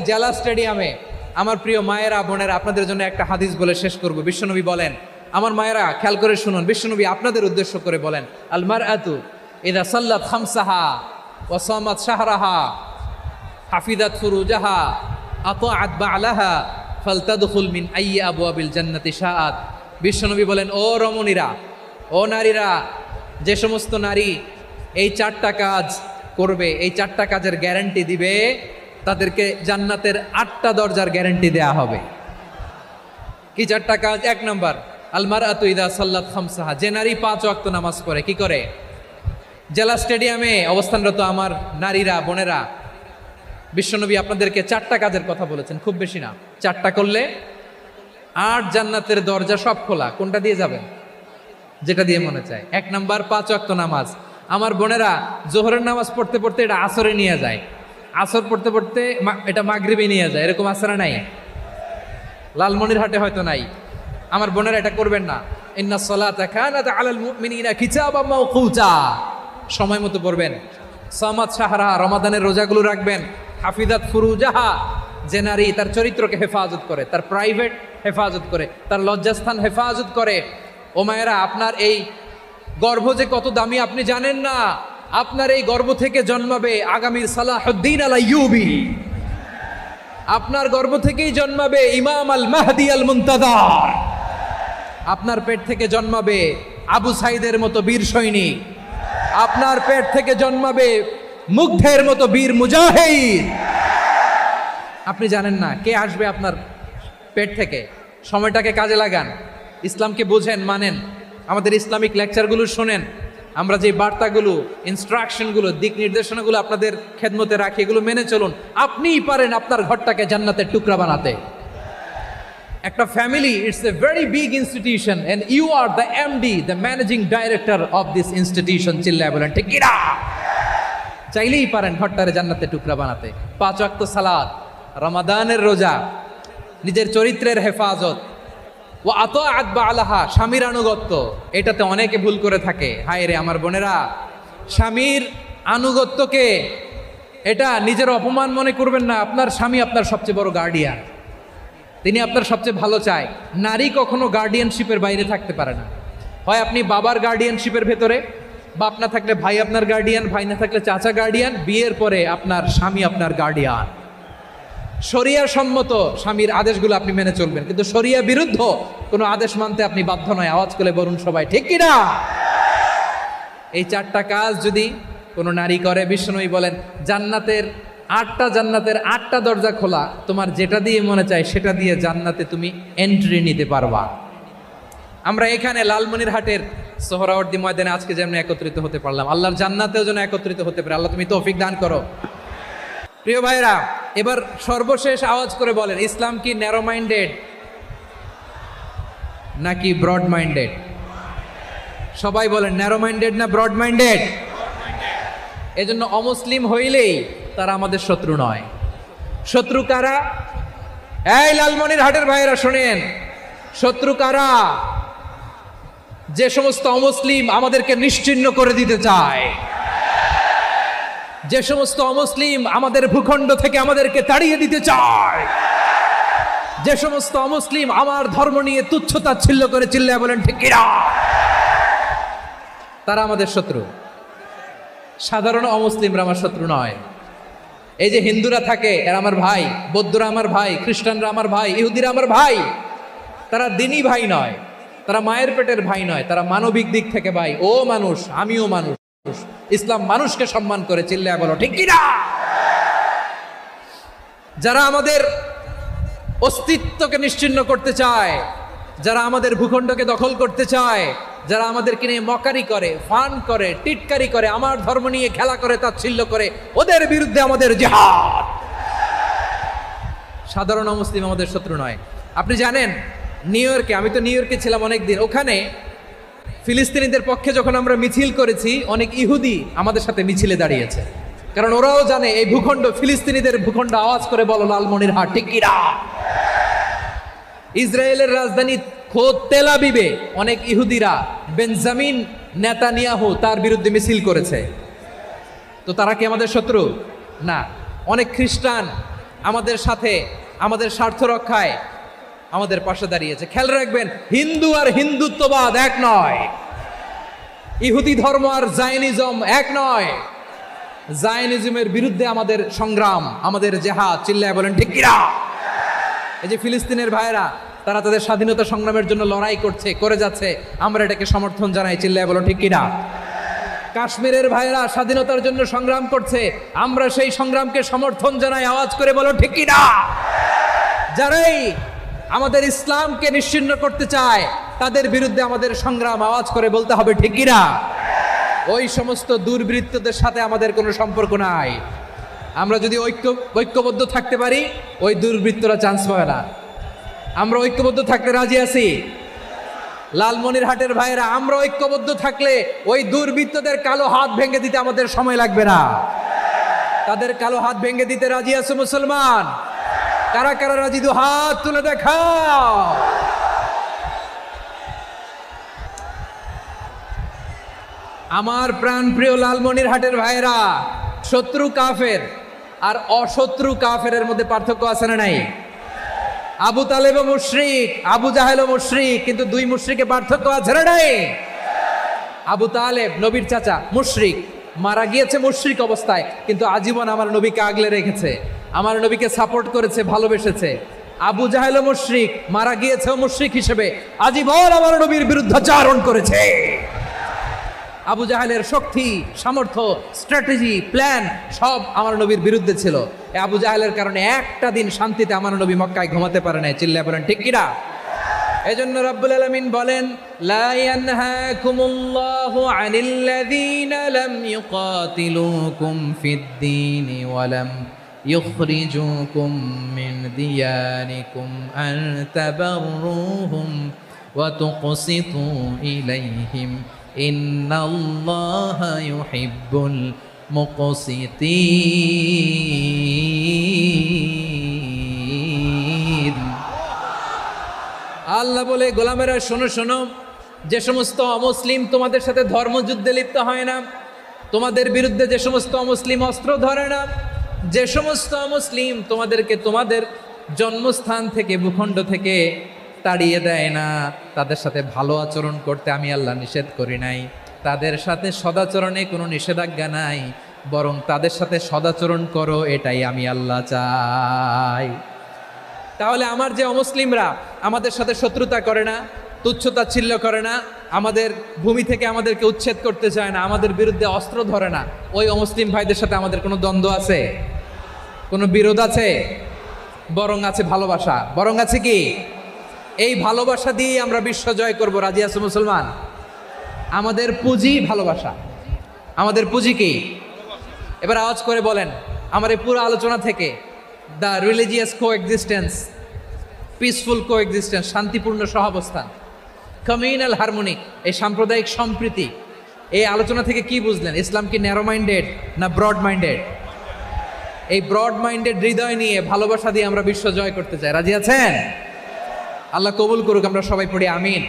জেলা স্টেডিয়ামে আমার প্রিয় মায়েরা বোনেরা আপনাদের জন্য একটা হাদিস বলে শেষ করব। বিশ্বনবী বলেন, আমার মায়েরা খেয়াল করে শুনুন, বিশ্বনবী আপনাদের উদ্দেশ্য করে বলেন, আল মারআতু ইযা সাল্লাত খামসাহা ওয়া সামাত শাহরাহা হাফিজাত ফুরুজাহা আতাআত বা'লাহা ফালতাদখুল মিন আইয়ি আবওয়াবিল জান্নাতি শাআত। বিশ্বনবী বলেন, ও রমণীরা, ও নারীরা, যে সমস্ত নারী এই চারটা কাজ করবে, এই চারটা কাজের গ্যারান্টি দিবে, তাদেরকে জান্নাতের 8টা দরজার গ্যারান্টি দেয়া হবে। কি চারটা কাজ? 1 নম্বর, আল মারআতু ইযা সাল্লাত খামসাহা, যে নারী 5 ওয়াক্ত নামাজ পড়ে। কি করে? জেলা স্টেডিয়ামে অবস্থানরত আমার নারীরা বোনেরা, বিশ্বনবী আপনাদেরকে 4টা কাজের কথা বলেছেন, খুব বেশি না। 4টা করলে 8 জান্নাতের দরজা সব খোলা। কোনটা দিয়ে যাবেন? যেটা দিয়ে মনে চায়। 1 নম্বর 5 ওয়াক্ত নামাজ। আমার বোনেরা জোহরের নামাজ পড়তে পড়তে এটা আসরে নিয়ে যায়, আসর পড়তে পড়তে এটা মাগরিবে নিয়ে যায়, এরকম আসরা নাই? লালমনিরহাটে হয়তো নাই। আমার বোনেরা এটা করবেন না। ইন্নাস সালাতা কানাত আলাল মুমিনিনা কিতাবাম মাওকুতা, সময় মতো পড়বেন। সামাত শাহরা, রমাদানের রোজাগুলো রাখবেন। হাফিজাত ফুরুজাহা, যে নারী তার চরিত্রকে হেফাজত করে, তার প্রাইভেট হেফাজত করে, তার লজ্জাস্থান হেফাজত করে। ও মায়েরা, আপনার এই গর্ভ যে কত দামি আপনি জানেন না। আপনার এই গর্ভ থেকে জন্মাবে আগামীর সালাহুদ্দিন আল আইয়ুবী। আপনার গর্ভ থেকেই জন্মাবে ইমাম আল মাহদি আল মুনতাজার। আপনার পেট থেকে জন্মাবে আবু সাইদের মতো বীর সৈনিক। আপনার পেট থেকে জন্মাবে মুগ্ধের মতো বীর মুজাহিদ। আপনি জানেন না কে আসবে আপনার পেট থেকে। সময়টাকে কাজে লাগান, ইসলামকে বোঝেন, মানেন, আমাদের ইসলামিক লেকচারগুলো শোনেন। আমরা যে বার্তাগুলো, ইনস্ট্রাকশনগুলো, দিক নির্দেশনাগুলো আপনাদের খেদমতে রাখি, এগুলো মেনে চলুন। আপনিই পারেন আপনার ঘরটাকে জান্নাতের টুকরা বানাতে। একটা family, it's a very big institution and you are the MD, the managing director of this institution. চিল্লায় বলেন ঠিক কিনা? চাইলেই পারেন ঘরটারে জান্নাতের টুকরা বানাতে। 5 ওয়াক্ত সালাত, রমাদানের রোজা, নিজের চরিত্রের হেফাজত, ও আতাআত বা'লাহা, স্বামীর আনুগত্য। এটাতে অনেকে ভুল করে থাকে। হায় রে আমার বোনেরা, স্বামীর আনুগত্যকে এটা নিজের অপমান মনে করবেন না। আপনার স্বামী আপনার সবচেয়ে বড় গার্ডিয়ান, তিনি আপনার সবচেয়ে ভালো চায়। নারী কখনো গার্ডিয়ানশিপের বাইরে থাকতে পারে না। হয় আপনি বাবার গার্ডিয়ানশিপের ভেতরে, বাপ না থাকলে ভাই আপনার গার্ডিয়ান, ভাই না থাকলে চাচা গার্ডিয়ান, বিয়ের পরে আপনার স্বামী আপনার গার্ডিয়ান। শরিয়া সম্মত স্বামীর আদেশগুলো আপনি মেনে চলবেন, কিন্তু শরিয়া বিরুদ্ধ কোনো আদেশ মানতে আপনি বাধ্য নয়। আওয়াজ করে বলুন সবাই ঠিক কিনা? এই 4টা কাজ যদি কোনো নারী করে, বিশ্বনবী বলেন জান্নাতের 8টা দরজা খোলা। তোমার যেটা দিয়ে মনে চায় সেটা দিয়ে জান্নাতে তুমি এন্ট্রি নিতে পারবা। আমরা এখানে লালমনিরহাটের সোহরাওয়ার্দী ময়দানে আজকে যেমন একত্রিত হতে পারলাম, আল্লাহর জান্নাতেও যেন একত্রিত হতে পারে। আল্লাহ তুমি তৌফিক দান করো। প্রিয় ভাইরা, এবার সর্বশেষ আওয়াজ করে বলেন, ইসলাম কি ন্যারো মাইন্ডেড নাকি ব্রড মাইন্ডেড? সবাই বলেন ন্যারো মাইন্ডেড না ব্রড মাইন্ডেড? এজন্য অমুসলিম হইলেই তারা আমাদের শত্রু নয়। শত্রু কারা? এই লালমনিরহাটের ভাইরা শোনেন, শত্রু কারা? যে সমস্ত অমুসলিম আমাদেরকে নিশ্চিহ্ন করে দিতে চায়, যে সমস্ত অমুসলিম আমাদের ভূখণ্ড থেকে আমাদেরকে তাড়িয়ে দিতে চায়, যে সমস্ত অমুসলিম আমার ধর্ম নিয়ে তুচ্ছতাচ্ছিল্য করে, চিল্লায় বলেন ঠিক কিনা? তারা আমাদের শত্রু। সাধারণ অমুসলিমরা আমার শত্রু নয়। এই যে হিন্দুরা থাকে, এরা আমার ভাই, বৌদ্ধরা আমার ভাই, খ্রিস্টানরা আমার ভাই, ইহুদিরা আমার ভাই। তারা দিনই ভাই নয়, তারা মায়ের পেটের ভাই নয়, তারা মানবিক দিক থেকে ভাই। ও মানুষ, আমিও মানুষ। ইসলাম মানুষকে সম্মান করে, চিল্লায় বলো ঠিক কিনা? যারা আমাদের অস্তিত্বকে নিশ্চিহ্ন করতে চায়, যারা আমাদের ভূখণ্ডকে দখল করতে চায়, যারা আমাদেরকে নিয়ে মকারি করে, ফান করে, টিটকারি করে, আমার ধর্ম নিয়ে খেলা করে, তাচ্ছিল্য করে, ওদের বিরুদ্ধে আমাদের জিহাদ। সাধারণ মুসলিম আমাদের শত্রু নয়। আপনি জানেন নিউ ইয়র্কে, আমি তো নিউ ইয়র্কে ছিলাম অনেকদিন, ওখানে ফিলিস্তিনিদের পক্ষে যখন আমরা মিছিল করেছি, অনেক ইহুদি আমাদের সাথে মিছিলে দাঁড়িয়েছে। কারণ ওরাও জানে এই ভূখণ্ড ফিলিস্তিনিদের ভূখণ্ড। আওয়াজ করে বলো লালমনিরহাট ঠিক কিনা? ইসরায়েলের রাজধানী খোদ তেল আবিবে অনেক ইহুদিরা বেঞ্জামিন নেতানিয়াহু তার বিরুদ্ধে মিছিল করেছে। তো তারা কি আমাদের শত্রু? না। অনেক খ্রিস্টান আমাদের সাথে, আমাদের স্বার্থ রক্ষায় আমাদের পাশে দাঁড়িয়েছে। খেয়াল রাখবেন, হিন্দু আর হিন্দুত্ববাদ এক নয়, ইহুদি ধর্ম আর জায়নিজম এক নয়। জায়নিজমের বিরুদ্ধে আমাদের সংগ্রাম, আমাদের জেহাদ, চিল্লায় বলেন ঠিক কিনা? এই যে ফিলিস্তিনের ভাইয়েরা, তারা তাদের স্বাধীনতা সংগ্রামের জন্য লড়াই করছে, করে যাচ্ছে, আমরা এটাকে সমর্থন জানাই, চিল্লায় বলো ঠিক কিনা? কাশ্মীরের ভাইয়েরা স্বাধীনতার জন্য সংগ্রাম করছে, আমরা সেই সংগ্রামকে সমর্থন জানাই, আওয়াজ করে বলো ঠিক কিনা? যারাই আমাদের ইসলামকে নিশ্চিহ্ন করতে চায় তাদের বিরুদ্ধে আমাদের সংগ্রাম, আওয়াজ করে বলতে হবে ঠিক কিনা? ওই সমস্ত দুর্বৃত্তদের সাথে আমাদের কোনো সম্পর্ক নাই। আমরা যদি ঐক্যবদ্ধ থাকতে পারি, ওই দুর্বৃত্তরা চান্স পাবে না। আমরা ঐক্যবদ্ধ থাকতে রাজি আছি। লালমনিরহাটের ভাইয়েরা, আমরা ঐক্যবদ্ধ থাকলে ওই দুর্বৃত্তদের কালো হাত ভেঙে দিতে আমাদের সময় লাগবে না। তাদের কালো হাত ভেঙে দিতে রাজি আছে মুসলমান? কারা কারা রাজি? দু হাত তুলে দেখাও। আমার প্রাণ প্রিয় লালমনিরহাটের ভাইয়েরা, শত্রু কাফের আর অশত্রু কাফেরের মধ্যে পার্থক্য আছে না নাই? আবু তালেব মুশরিক, আবু জাহেল মুশরিক, কিন্তু দুই মুশরিকে পার্থক্য আছে না নাই? আবু তালেব নবীর চাচা, মুশরিক, মারা গিয়েছে মুশরিক অবস্থায়, কিন্তু আজীবন আমার নবীকে আগলে রেখেছে, আমার নবীকে সাপোর্ট করেছে, ভালোবেসেছে। আবু জাহেল মুশরিক, মারা গিয়েছে মুশরিক হিসেবে, আজীবন আমার নবীর বিরুদ্ধাচারণ করেছে। আবু জাহেলের শক্তি, সামর্থ্য, স্ট্র্যাটেজি, প্ল্যান সব আমার নবীর বিরুদ্ধে ছিল। এই আবু জাহেলের কারণে একটা দিন শান্তিতে আমার নবী মক্কায় ঘুমাতে পারে নাই, চিল্লায় বলেন ঠিক কিনা? এজন্য রব্বুল আলামিন বলেন, লা ইয়ানহাকুমুল্লাহু আনিল্লাযীনা লাম ইউকাতিলুকুম ফিদ-দীন ওয়া লাম ইখরিজুকুম মিন দিয়ারিকুম আন তাবাররুহুম ওয়া তুকসিতু ইলাইহিম ইন্নাল্লাহা ইউহিব্বুল মুকসিতিন। আল্লাহ বলে, গোলামেরা শোনো শোনো, যে সমস্ত অমুসলিম তোমাদের সাথে ধর্মযুদ্ধে লিপ্ত হয় না, তোমাদের বিরুদ্ধে যে সমস্ত অমুসলিম অস্ত্র ধরে না, যে সমস্ত অমুসলিম তোমাদেরকে তোমাদের জন্মস্থান থেকে, ভূখণ্ড থেকে তাড়িয়ে দেয় না, তাদের সাথে ভালো আচরণ করতে আমি আল্লাহ নিষেধ করি নাই। তাদের সাথে সদাচরণে কোনো নিষেধাজ্ঞা নাই, বরং তাদের সাথে সদাচরণ করো, এটাই আমি আল্লাহ চাই। তাহলে আমার যে অমুসলিমরা আমাদের সাথে শত্রুতা করে না, তুচ্ছতাচ্ছিল্য করে না, আমাদের ভূমি থেকে আমাদেরকে উচ্ছেদ করতে চায় না, আমাদের বিরুদ্ধে অস্ত্র ধরে না, ওই অমুসলিম ভাইদের সাথে আমাদের কোনো দ্বন্দ্ব আছে? কোনো বিরোধ আছে? বরং আছে ভালোবাসা। বরং আছে কি? এই ভালোবাসা দিয়ে আমরা বিশ্ব জয় করব। রাজি আছে মুসলমান? আমাদের পুঁজি ভালোবাসা। আমাদের পুঁজি কি? এবার আওয়াজ করে বলেন, আমার এই পুরো আলোচনা থেকে the religious coexistence, peaceful coexistence, শান্তিপূর্ণ সহাবস্থান, কমিউনাল হারমোনি, এই সাম্প্রদায়িক সম্প্রীতি, এই আলোচনা থেকে কি বুঝলেন? ইসলাম কি ন্যারো মাইন্ডেড না ব্রড মাইন্ডেড? এই ব্রড মাইন্ডেড হৃদয় নিয়ে, ভালোবাসা দিয়ে আমরা বিশ্ব জয় করতে চাই। রাজি আছেন? আল্লাহ কবুল করুক, আমরা সবাই পড়ি আমিন।